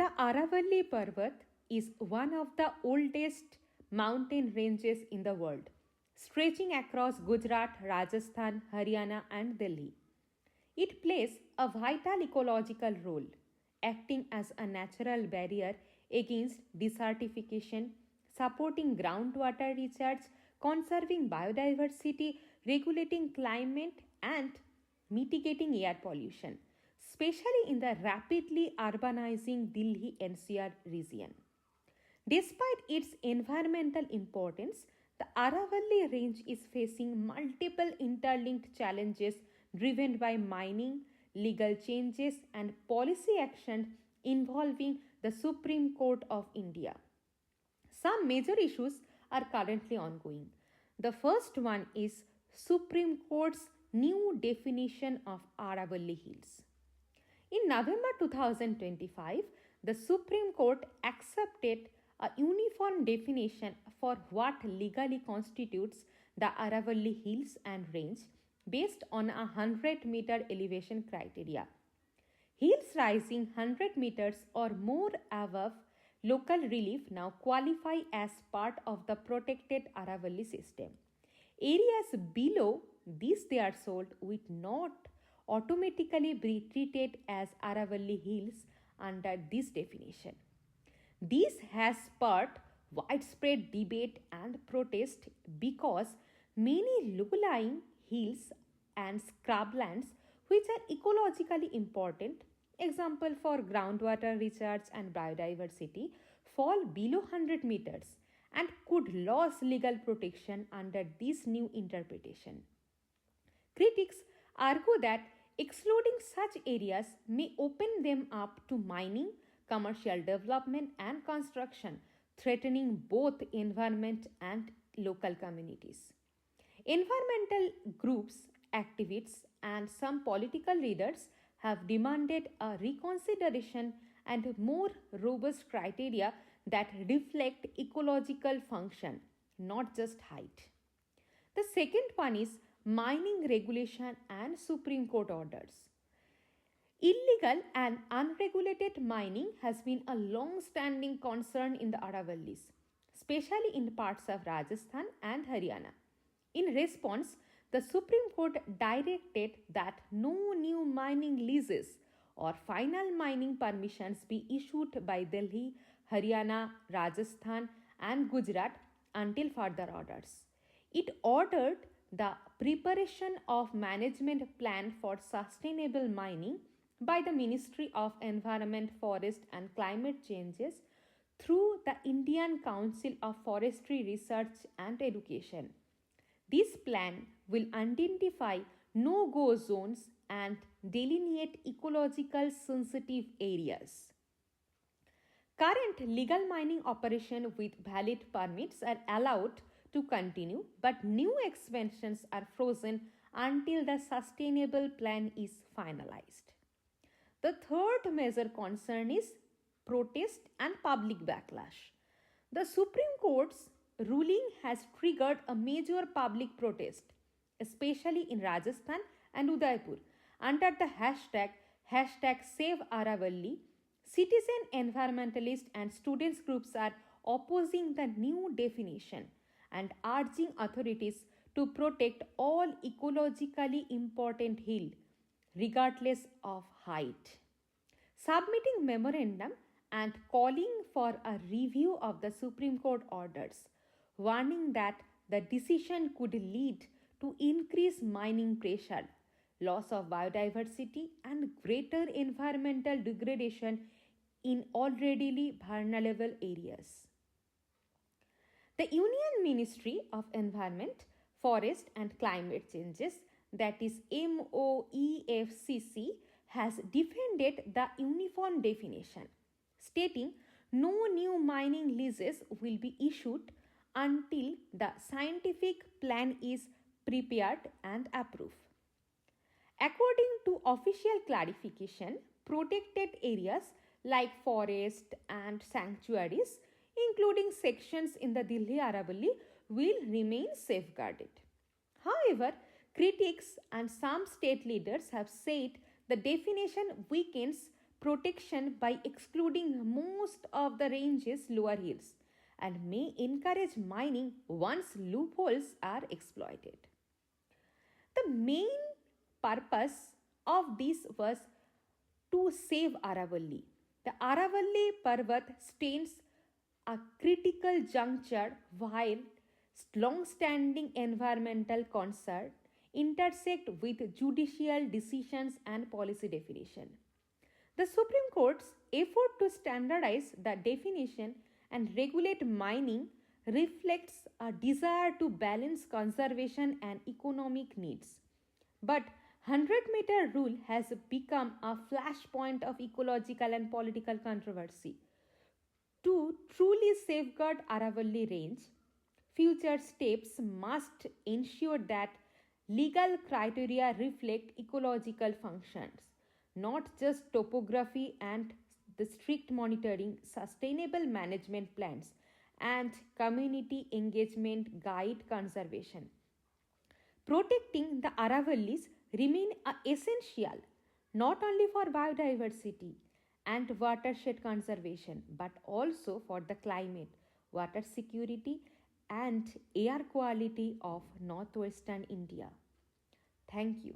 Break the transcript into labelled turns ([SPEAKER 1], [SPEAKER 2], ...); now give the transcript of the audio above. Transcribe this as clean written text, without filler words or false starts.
[SPEAKER 1] The Aravalli Parvat is one of the oldest mountain ranges in the world, stretching across Gujarat, Rajasthan, Haryana, and Delhi. It plays a vital ecological role, acting as a natural barrier against desertification, supporting groundwater recharge, conserving biodiversity, regulating climate, and mitigating air pollution, especially in the rapidly urbanizing Delhi NCR region. Despite its environmental importance, the Aravalli range is facing multiple interlinked challenges driven by mining, legal changes, and policy action involving the Supreme Court of India. Some major issues are currently ongoing. The first one is Supreme Court's new definition of Aravalli Hills. In November 2025, the Supreme Court accepted a uniform definition for what legally constitutes the Aravalli Hills and Range based on a 100-meter elevation criteria. Hills rising 100 meters or more above local relief now qualify as part of the protected Aravalli system. Areas below this threshold will not automatically be treated as Aravalli Hills under this definition. This has sparked widespread debate and protest because many low-lying hills and scrublands which are ecologically important, example for groundwater recharge and biodiversity, fall below 100 meters and could lose legal protection under this new interpretation. Critics argue that excluding such areas may open them up to mining, commercial development, and construction, threatening both environment and local communities. Environmental groups, activists, and some political leaders have demanded a reconsideration and more robust criteria that reflect ecological function, not just height. The second one is mining regulation and Supreme Court orders. Illegal and unregulated mining has been a long-standing concern in the Aravallis, especially in parts of Rajasthan and Haryana. In response, the Supreme Court directed that no new mining leases or final mining permissions be issued by Delhi, Haryana, Rajasthan, and Gujarat until further orders. It ordered the preparation of management plan for sustainable mining by the Ministry of Environment, Forest and Climate Changes through the Indian Council of Forestry Research and Education. This plan will identify no-go zones and delineate ecological sensitive areas. Current legal mining operations with valid permits are allowed to continue, but new expansions are frozen until the sustainable plan is finalized. The third major concern is protest and public backlash. The Supreme Court's ruling has triggered a major public protest, especially in Rajasthan and Udaipur, under the hashtag Save Aravalli. Citizen environmentalists and students groups are opposing the new definition and urging authorities to protect all ecologically important hills, regardless of height. Submitting memorandum and calling for a review of the Supreme Court orders, warning that the decision could lead to increased mining pressure, loss of biodiversity, and greater environmental degradation in already vulnerable areas. The Union Ministry of Environment, Forest and Climate Changes, that is MOEFCC, has defended the uniform definition, stating no new mining leases will be issued until the scientific plan is prepared and approved. According to official clarification, protected areas like forest and sanctuaries, including sections in the Delhi Aravalli, will remain safeguarded. However, critics and some state leaders have said the definition weakens protection by excluding most of the range's lower hills and may encourage mining once loopholes are exploited. The main purpose of this was to save Aravalli. The Aravalli Parvat stands a critical juncture while long-standing environmental concerns intersect with judicial decisions and policy definition. The Supreme Court's effort to standardize the definition and regulate mining reflects a desire to balance conservation and economic needs. But 100-meter rule has become a flashpoint of ecological and political controversy. To truly safeguard Aravalli Range, future steps must ensure that legal criteria reflect ecological functions, not just topography, and the strict monitoring, sustainable management plans, and community engagement guide conservation. Protecting the Aravallis remain essential not only for biodiversity and watershed conservation but also for the climate, water security and air quality of northwestern India. Thank you.